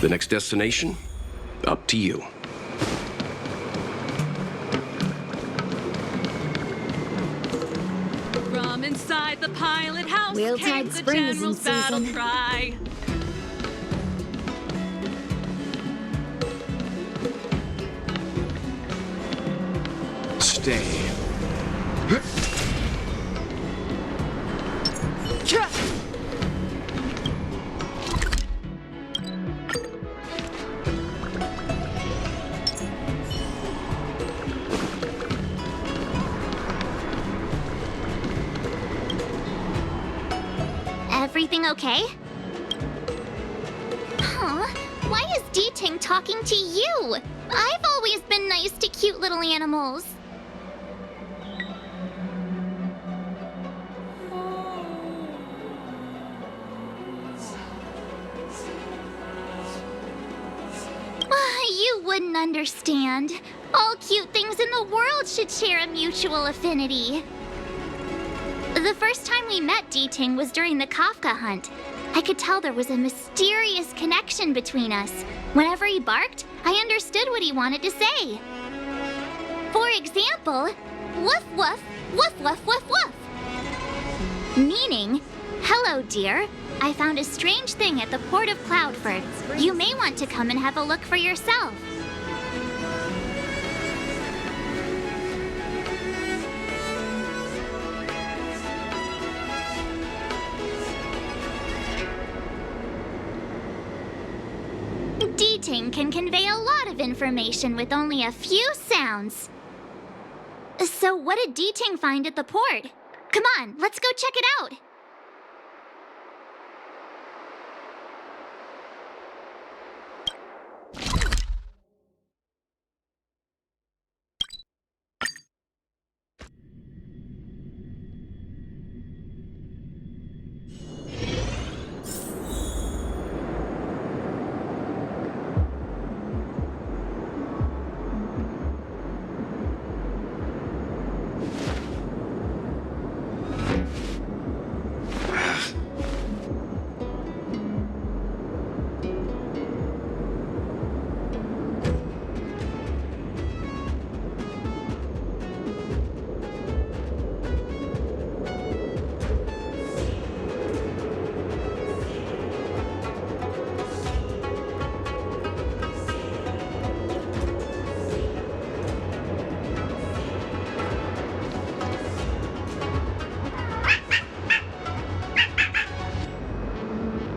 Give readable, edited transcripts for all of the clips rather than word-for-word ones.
The next destination? Up to you. From inside the pilot house Wheeltight came the spring is in general's battle season. cry. Stay. Everything okay? Huh? Why is D-Ting talking to you? I've always been nice to cute little animals. You wouldn't understand. All cute things in the world should share a mutual affinity. The first time we met D-Ting was during the Kafka hunt. I could tell there was a mysterious connection between us. Whenever he barked, I understood what he wanted to say. For example, woof woof, woof woof woof woof. Meaning, hello dear, I found a strange thing at the port of Cloudford. You may want to come and have a look for yourself. D-Ting can convey a lot of information with only a few sounds. So what did D-Ting find at the port? Come on, let's go check it out.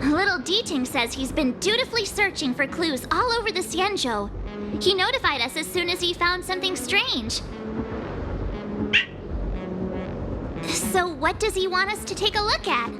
Little D-Ting says he's been dutifully searching for clues all over the Xianzhou. He notified us as soon as he found something strange. So what does he want us to take a look at?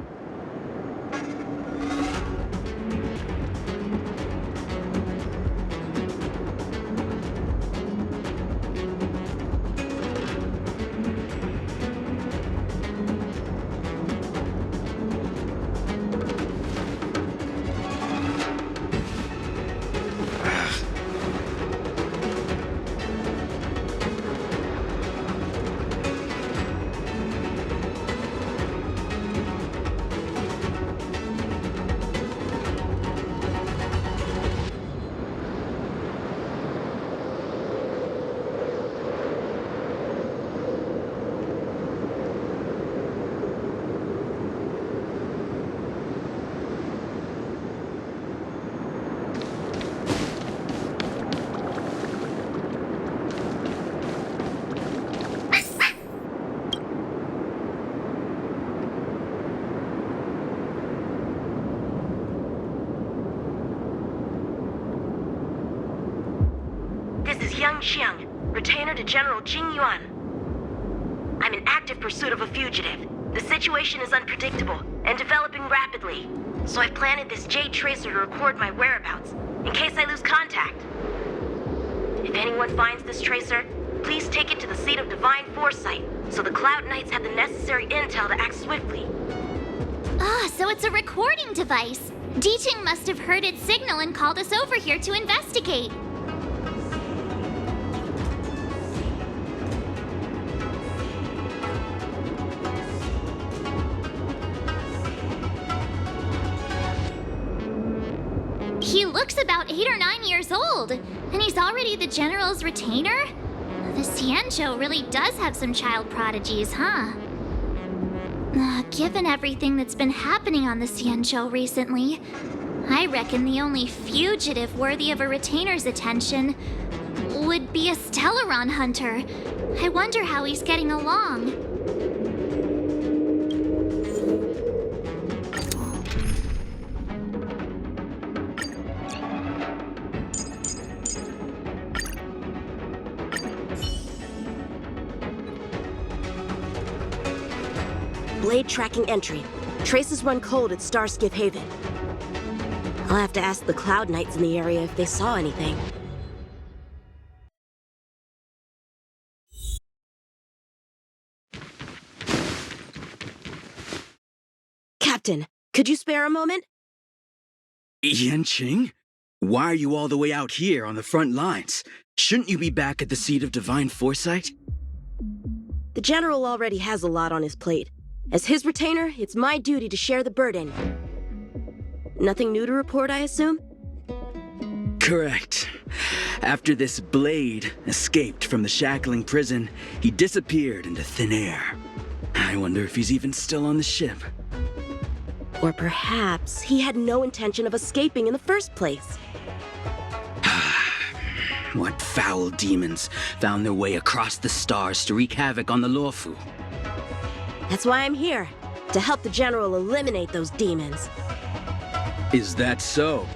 Xiang, retainer to General Jing Yuan. I'm in active pursuit of a fugitive. The situation is unpredictable and developing rapidly, so I've planted this Jade Tracer to record my whereabouts, in case I lose contact. If anyone finds this tracer, please take it to the seat of Divine Foresight, so the Cloud Knights have the necessary intel to act swiftly. Ah, so it's a recording device. D-Ting must have heard its signal and called us over here to investigate. He looks about about 8 or 9 years old, and he's already the general's retainer? The Xianzhou really does have some child prodigies, huh? Given everything that's been happening on the Xianzhou recently, I reckon the only fugitive worthy of a retainer's attention would be a Stellaron hunter. I wonder how he's getting along. Blade tracking entry. Traces run cold at Starskiff Haven. I'll have to ask the Cloud Knights in the area if they saw anything. Captain, could you spare a moment? Yanqing? Why are you all the way out here on the front lines? Shouldn't you be back at the seat of divine foresight? The General already has a lot on his plate. As his retainer, it's my duty to share the burden. Nothing new to report, I assume? Correct. After this Blade escaped from the shackling prison, he disappeared into thin air. I wonder if he's even still on the ship. Or perhaps he had no intention of escaping in the first place. What foul demons found their way across the stars to wreak havoc on the Luofu? That's why I'm here, to help the General eliminate those demons. Is that so?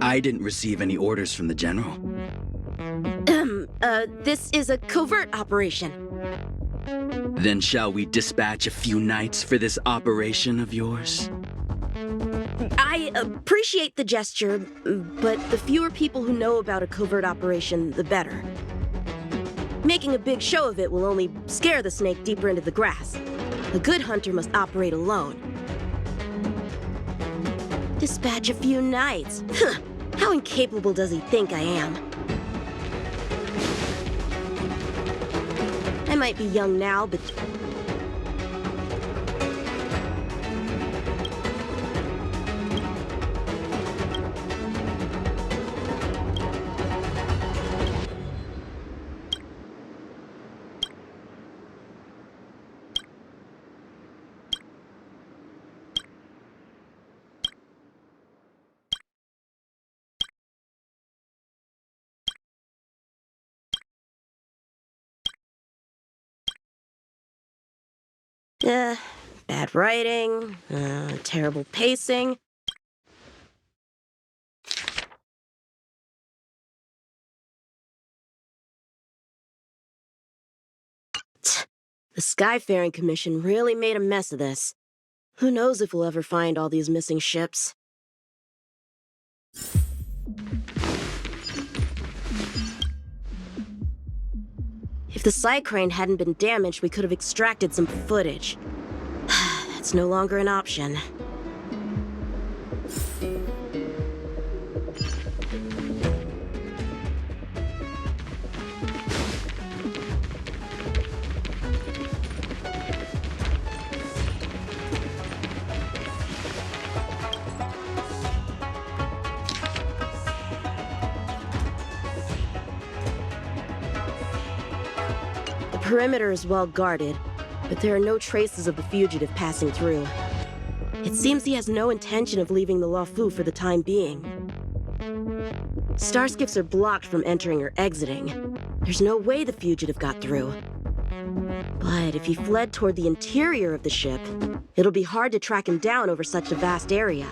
I didn't receive any orders from the General. This is a covert operation. Then shall we dispatch a few knights for this operation of yours? I appreciate the gesture, but the fewer people who know about a covert operation, the better. Making a big show of it will only scare the snake deeper into the grass. A good hunter must operate alone. Dispatch a few knights. Huh. How incapable does he think I am? I might be young now, but... bad writing, terrible pacing. The Skyfaring Commission really made a mess of this. Who knows if we'll ever find all these missing ships. If the side crane hadn't been damaged, we could have extracted some footage. That's no longer an option. The perimeter is well guarded, but there are no traces of the fugitive passing through. It seems he has no intention of leaving the Luofu for the time being. Starskiffs are blocked from entering or exiting. There's no way the fugitive got through. But if he fled toward the interior of the ship, it'll be hard to track him down over such a vast area.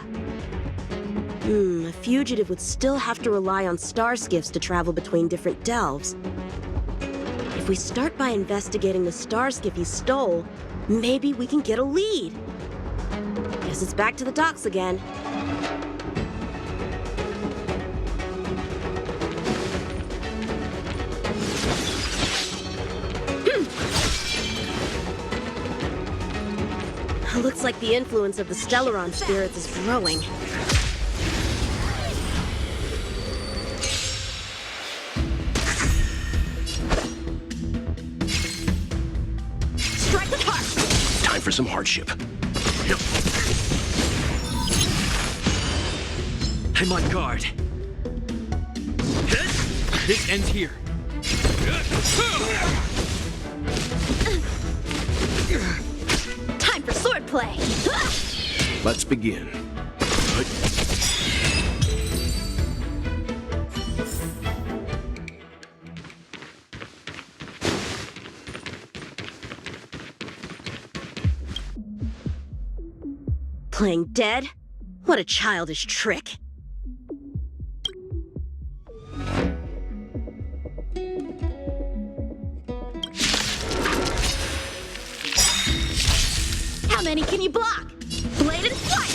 A fugitive would still have to rely on starskiffs to travel between different delves. If we start by investigating the starskiff he stole, maybe we can get a lead. Guess it's back to the docks again. Looks like the influence of the Stellaron spirits is growing. Strike the heart! Time for some hardship. I'm on guard. This ends here. Time for swordplay! Let's begin. Playing dead? What a childish trick. How many can you block? Blade and flight!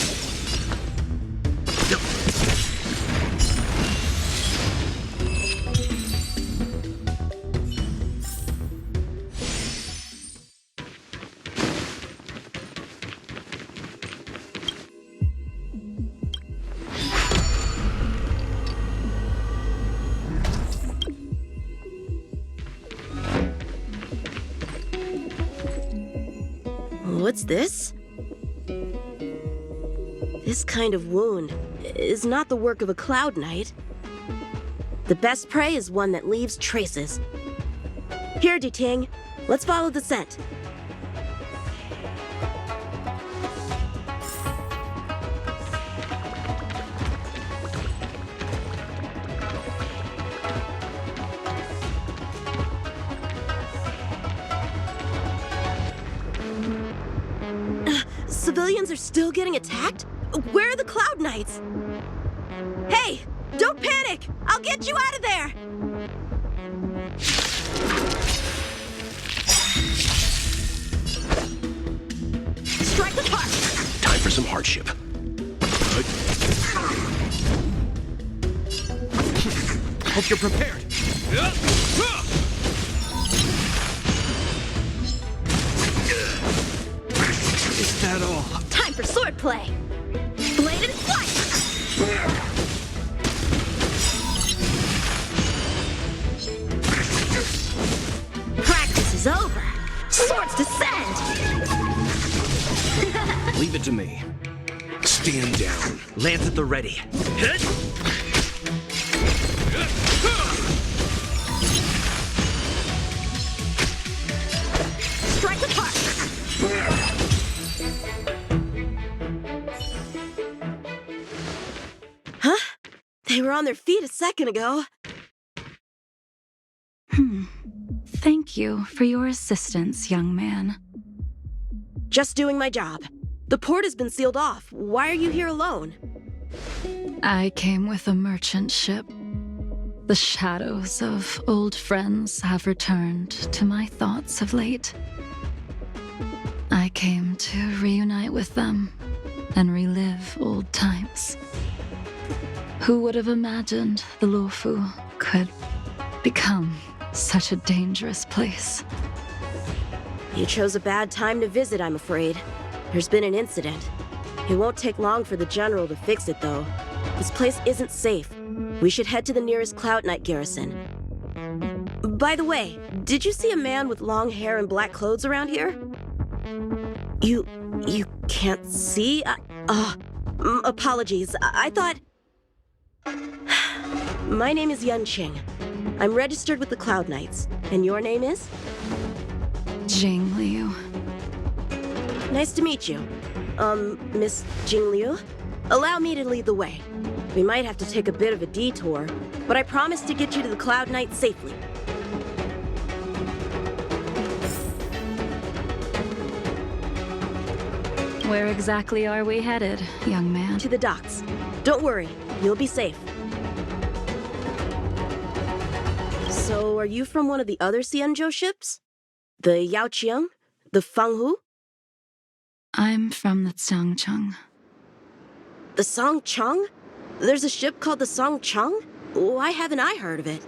What's this? This kind of wound is not the work of a Cloud Knight. The best prey is one that leaves traces. Here, Ting, let's follow the scent. Civilians are still getting attacked? Where are the Cloud Knights? Hey, don't panic! I'll get you out of there! Strike the park! Time for some hardship. Hope you're prepared. Is that all? Time for swordplay! Blade and flight! Practice is over. Swords descend! Leave it to me. Stand down. Lance at the ready. Strike the park! Huh? They were on their feet a second ago. Thank you for your assistance, young man. Just doing my job. The port has been sealed off. Why are you here alone? I came with a merchant ship. The shadows of old friends have returned to my thoughts of late. I came to reunite with them and relive old times. Who would have imagined the Luofu could become such a dangerous place? You chose a bad time to visit, I'm afraid. There's been an incident. It won't take long for the General to fix it, though. This place isn't safe. We should head to the nearest Cloud Knight garrison. By the way, did you see a man with long hair and black clothes around here? You can't see? Apologies. I thought... My name is Yun Qing. I'm registered with the Cloud Knights. And your name is? Jing Liu. Nice to meet you. Miss Jing Liu? Allow me to lead the way. We might have to take a bit of a detour, but I promise to get you to the Cloud Knight safely. Where exactly are we headed, young man? To the docks. Don't worry, you'll be safe. So, are you from one of the other Xianzhou ships? The Yaoqiang? The Fanghu? I'm from the Xiangcheng. The Songcheng? There's a ship called the Songcheng? Why haven't I heard of it?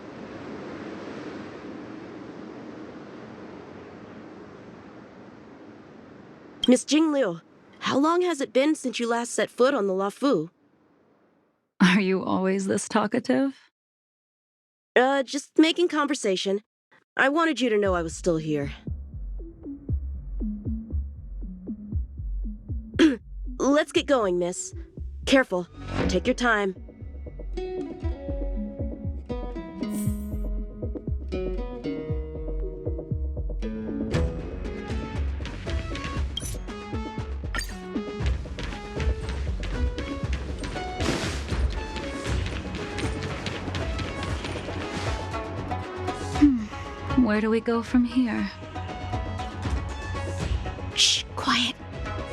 Miss Jing Liu, how long has it been since you last set foot on the Luofu? Are you always this talkative? Just making conversation. I wanted you to know I was still here. Let's get going, miss. Careful. Take your time. where do we go from here? Shh, quiet.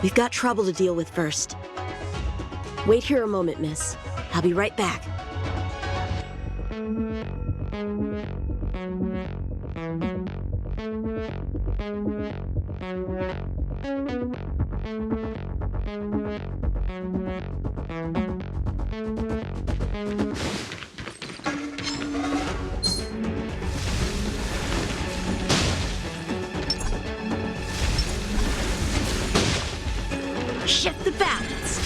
We've got trouble to deal with first. Wait here a moment, miss. I'll be right back. Shift the balance.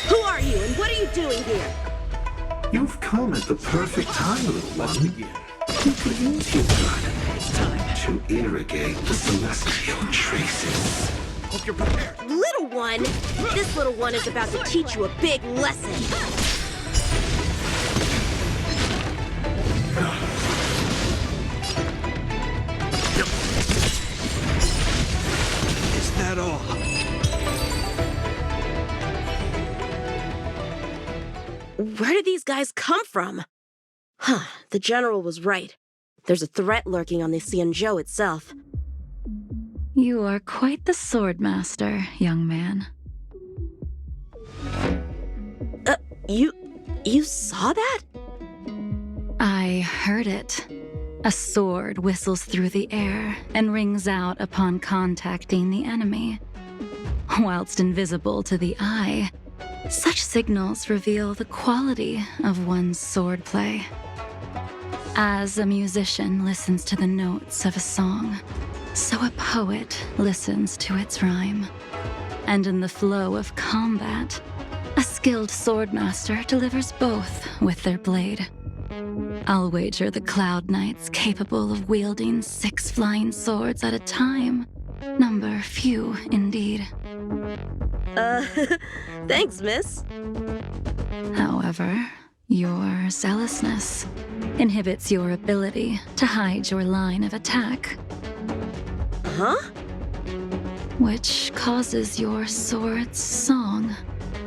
Who are you and what are you doing here? You've come at the perfect time, little Let's one. begin. You put into your blood to irrigate the celestial traces. Hope you're prepared. Little one! This little one is about to teach you a big lesson. Is that all? Where did these guys come from? Huh, the general was right. There's a threat lurking on the Salju itself. You are quite the sword master, young man. You saw that? I heard it. A sword whistles through the air and rings out upon contacting the enemy. Whilst invisible to the eye, such signals reveal the quality of one's swordplay. As a musician listens to the notes of a song, so a poet listens to its rhyme. And in the flow of combat, a skilled swordmaster delivers both with their blade. I'll wager the Cloud Knights capable of wielding 6 flying swords at a time. Number few, indeed. Thanks, miss. However, your zealousness inhibits your ability to hide your line of attack, Huh? which causes your sword's song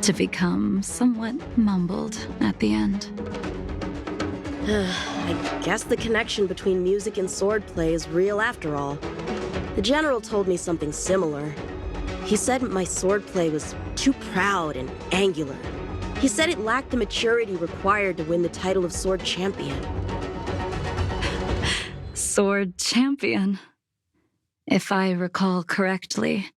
to become somewhat mumbled at the end. I guess the connection between music and swordplay is real after all. The general told me something similar. He said my swordplay was too proud and angular. He said it lacked the maturity required to win the title of Sword Champion. Sword Champion. If I recall correctly,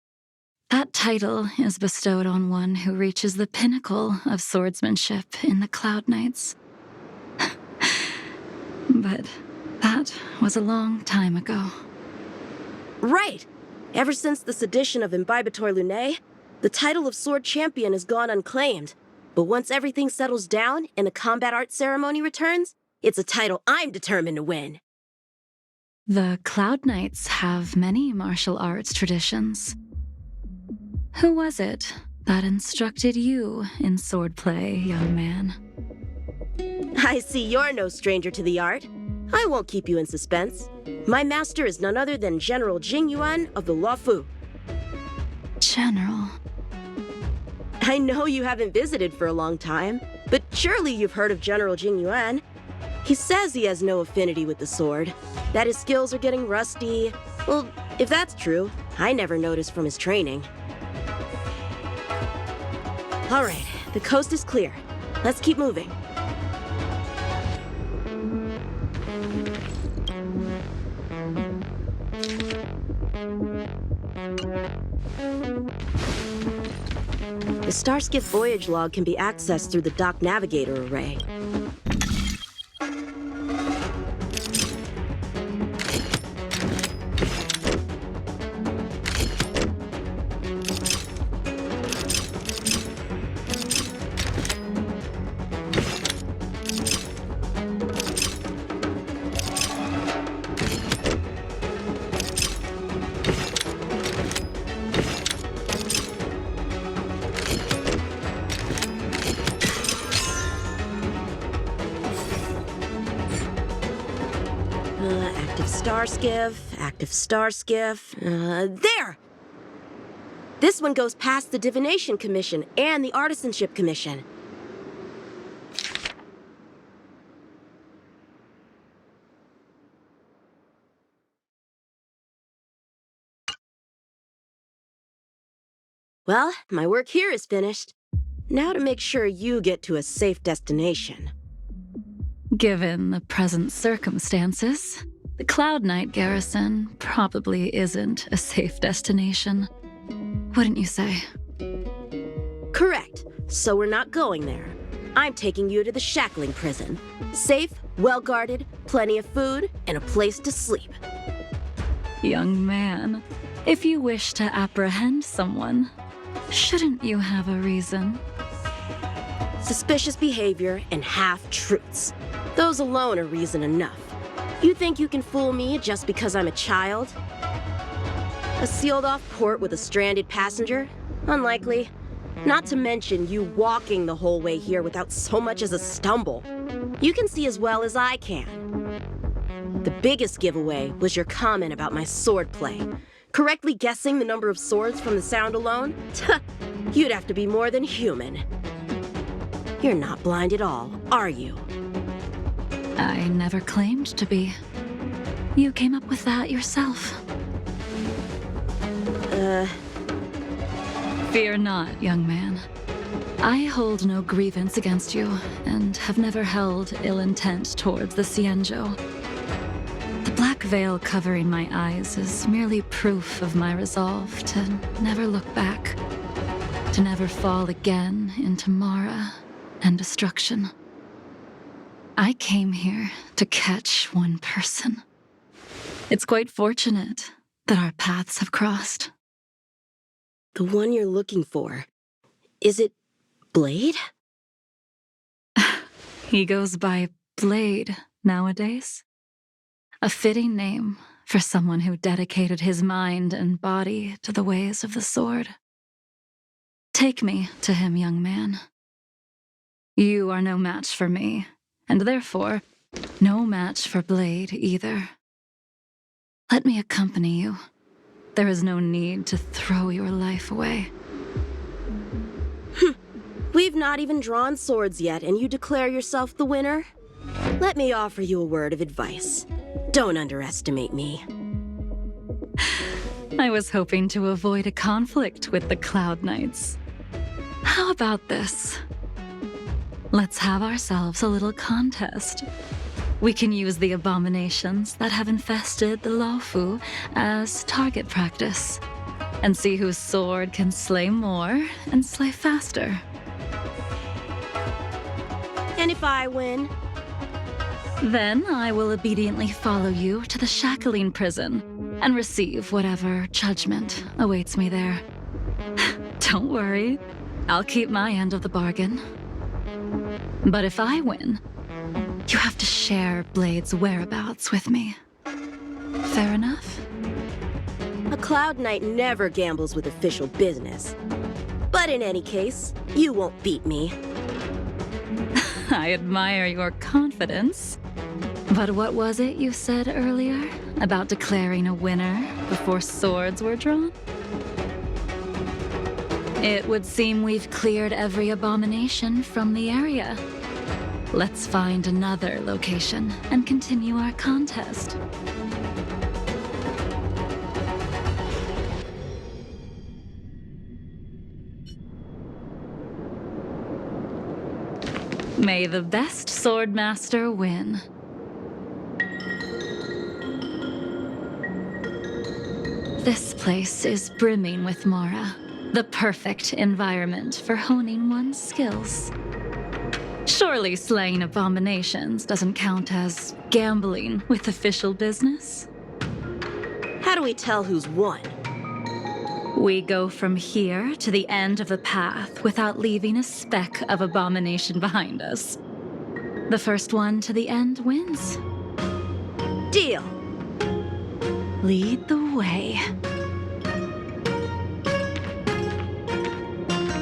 that title is bestowed on one who reaches the pinnacle of swordsmanship in the Cloud Knights. But that was a long time ago. Right! Ever since the sedition of Imbibitor Lunae, the title of Sword Champion has gone unclaimed. But once everything settles down and the combat art ceremony returns, it's a title I'm determined to win. The Cloud Knights have many martial arts traditions. Who was it that instructed you in swordplay, young man? I see you're no stranger to the art. I won't keep you in suspense. My master is none other than General Jingyuan of the Luofu. General. I know you haven't visited for a long time, but surely you've heard of General Jingyuan. He says he has no affinity with the sword, that his skills are getting rusty. Well, if that's true, I never noticed from his training. All right, the coast is clear. Let's keep moving. The Starskiff voyage log can be accessed through the dock navigator array. Active Starskiff. There! This one goes past the Divination Commission and the Artisanship Commission. Well, my work here is finished. Now to make sure you get to a safe destination. Given the present circumstances, the Cloud Knight garrison probably isn't a safe destination. Wouldn't you say? Correct. So we're not going there. I'm taking you to the shackling prison. Safe, well-guarded, plenty of food, and a place to sleep. Young man, if you wish to apprehend someone, shouldn't you have a reason? Suspicious behavior and half-truths. Those alone are reason enough. You think you can fool me just because I'm a child? A sealed-off port with a stranded passenger? Unlikely. Not to mention you walking the whole way here without so much as a stumble. You can see as well as I can. The biggest giveaway was your comment about my swordplay. Correctly guessing the number of swords from the sound alone? You'd have to be more than human. You're not blind at all, are you? I never claimed to be. You came up with that yourself. Fear not, young man. I hold no grievance against you, and have never held ill intent towards the Cienjo. The black veil covering my eyes is merely proof of my resolve to never look back, to never fall again into Mara and destruction. I came here to catch one person. It's quite fortunate that our paths have crossed. The one you're looking for. Is it Blade? He goes by Blade nowadays. A fitting name for someone who dedicated his mind and body to the ways of the sword. Take me to him, young man. You are no match for me, and therefore, no match for Blade either. Let me accompany you. There is no need to throw your life away. We've not even drawn swords yet, and you declare yourself the winner? Let me offer you a word of advice. Don't underestimate me. I was hoping to avoid a conflict with the Cloud Knights. How about this? Let's have ourselves a little contest. We can use the abominations that have infested the Laofu as target practice, and see whose sword can slay more and slay faster. And if I win? Then I will obediently follow you to the shackling prison and receive whatever judgment awaits me there. Don't worry, I'll keep my end of the bargain. But if I win, you have to share Blade's whereabouts with me. Fair enough? A Cloud Knight never gambles with official business. But in any case, you won't beat me. I admire your confidence. But what was it you said earlier about declaring a winner before swords were drawn? It would seem we've cleared every abomination from the area. Let's find another location and continue our contest. May the best swordmaster win. This place is brimming with Mara, the perfect environment for honing one's skills. Surely slaying abominations doesn't count as gambling with official business? How do we tell who's won? We go from here to the end of the path without leaving a speck of abomination behind us. The first one to the end wins. Deal. Lead the way.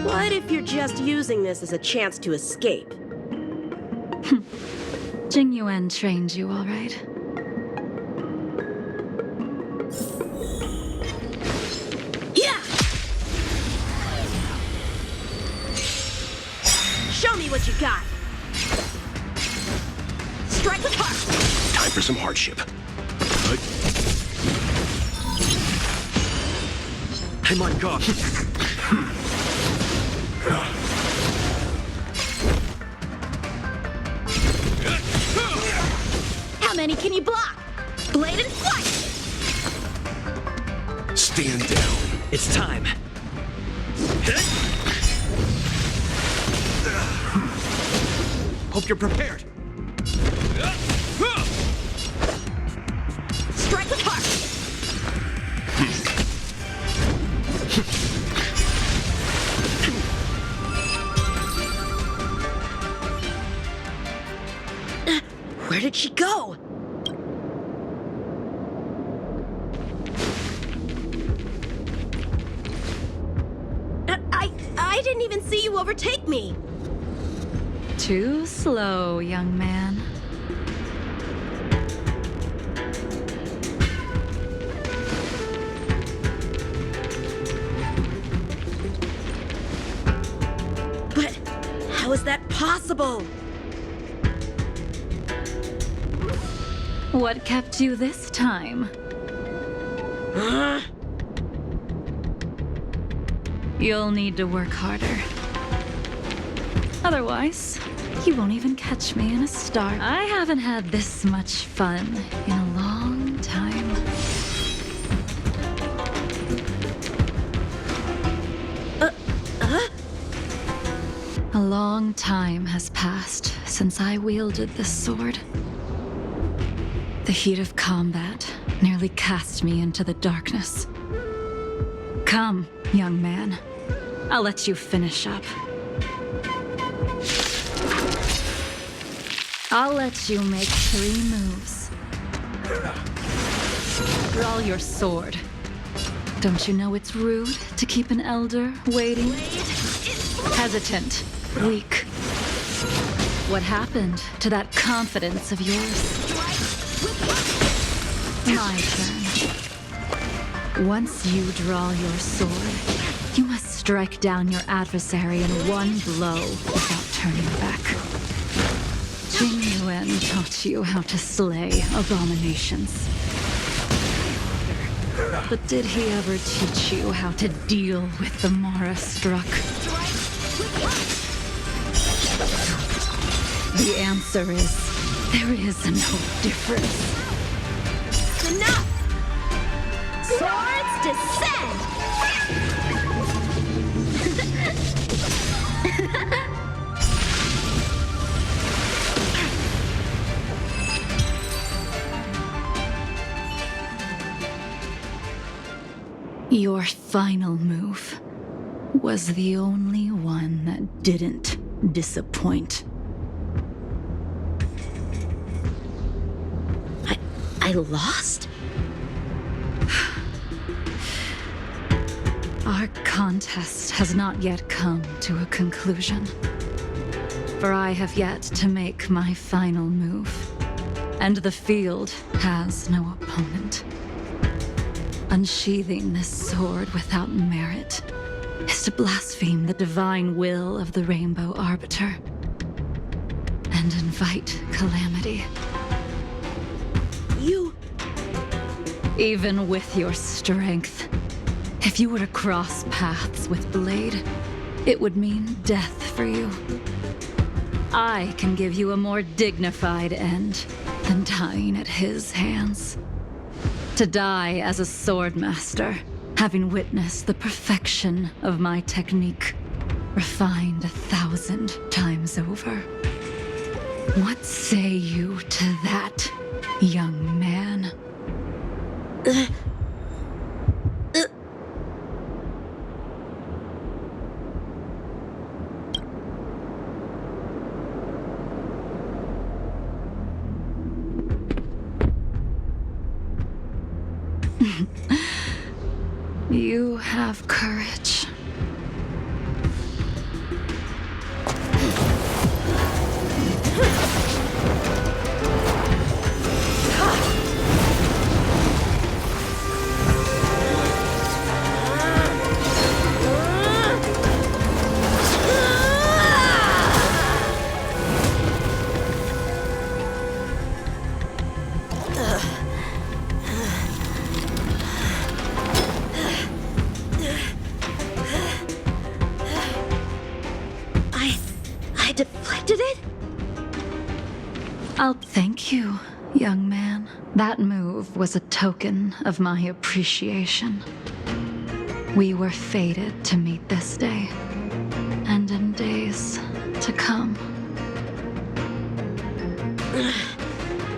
What if you're just using this as a chance to escape? Jingyuan trained you all right. Yeah! Show me what you got. Strike with heart. Time for some hardship. I'm on guard. How many can you block? Blade and flight! Stand down. It's time. Hope you're prepared. Strike with heart! Where did she go? I didn't even see you overtake me. Too slow, young man. But how is that possible? What kept you this time? You'll need to work harder. Otherwise, you won't even catch me in a start. I haven't had this much fun in a long time. A long time has passed since I wielded this sword. The heat of combat nearly cast me into the darkness. Come, young man. I'll let you finish up. I'll let you make 3 moves. Draw your sword. Don't you know it's rude to keep an elder waiting? Hesitant, weak. What happened to that confidence of yours? My turn. Once you draw your sword, you must strike down your adversary in one blow without turning back. Jing Yuan taught you how to slay abominations. But did he ever teach you how to deal with the Mara struck? The answer is, there is no difference. Enough! Swords descend! Your final move was the only one that didn't disappoint. I lost? Our contest has not yet come to a conclusion. For I have yet to make my final move, and the field has no opponent. Unsheathing this sword without merit is to blaspheme the divine will of the Rainbow Arbiter and invite calamity. You... Even with your strength, if you were to cross paths with Blade, it would mean death for you. I can give you a more dignified end than dying at his hands. To die as a swordmaster, having witnessed the perfection of my technique, refined 1,000 times over. What say you to that, young man? You have courage. I'll thank you, young man. That move was a token of my appreciation. We were fated to meet this day, and in days to come.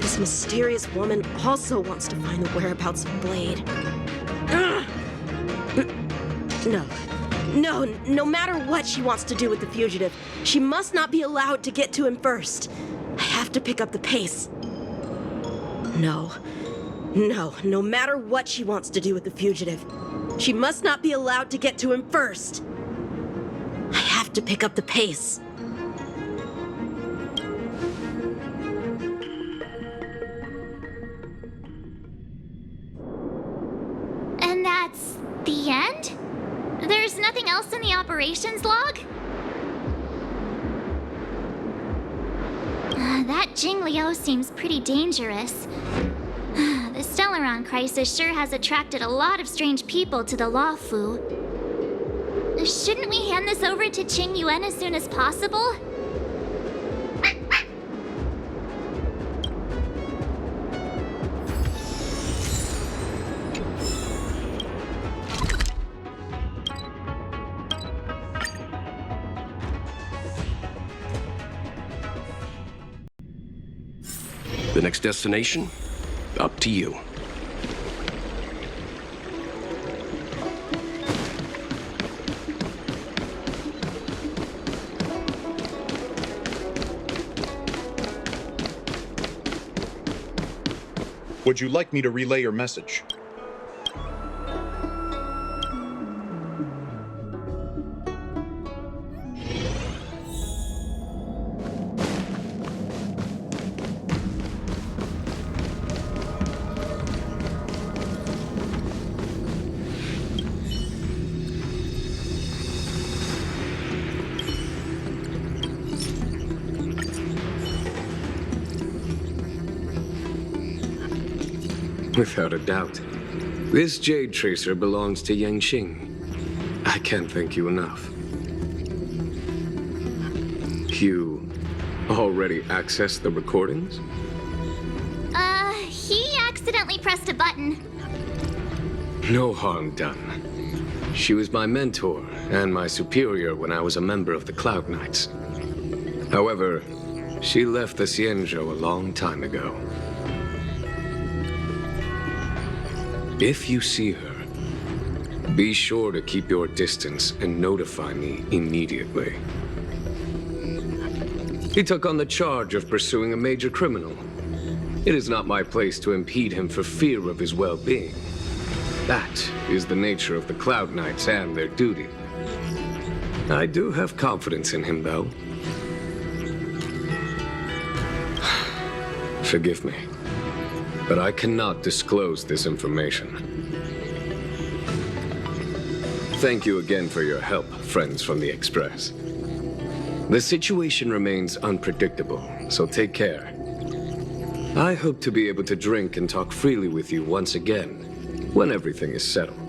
This mysterious woman also wants to find the whereabouts of Blade. No matter what she wants to do with the fugitive, she must not be allowed to get to him first. I have to pick up the pace. No matter what she wants to do with the fugitive, she must not be allowed to get to him first. I have to pick up the pace. And that's the end? There's nothing else in the operations log? That Jing Liu seems pretty dangerous. The Stellaron crisis sure has attracted a lot of strange people to the Luofu. Shouldn't we hand this over to Qing Yuan as soon as possible? The next destination? Up to you. Would you like me to relay your message? Without a doubt. This Jade Tracer belongs to Yangxing. I can't thank you enough. You already accessed the recordings? He accidentally pressed a button. No harm done. She was my mentor and my superior when I was a member of the Cloud Knights. However, she left the Xianzhou a long time ago. If you see her, be sure to keep your distance and notify me immediately. He took on the charge of pursuing a major criminal. It is not my place to impede him for fear of his well-being. That is the nature of the Cloud Knights and their duty. I do have confidence in him, though. Forgive me, but I cannot disclose this information. Thank you again for your help, friends from the Express. The situation remains unpredictable, so take care. I hope to be able to drink and talk freely with you once again, when everything is settled.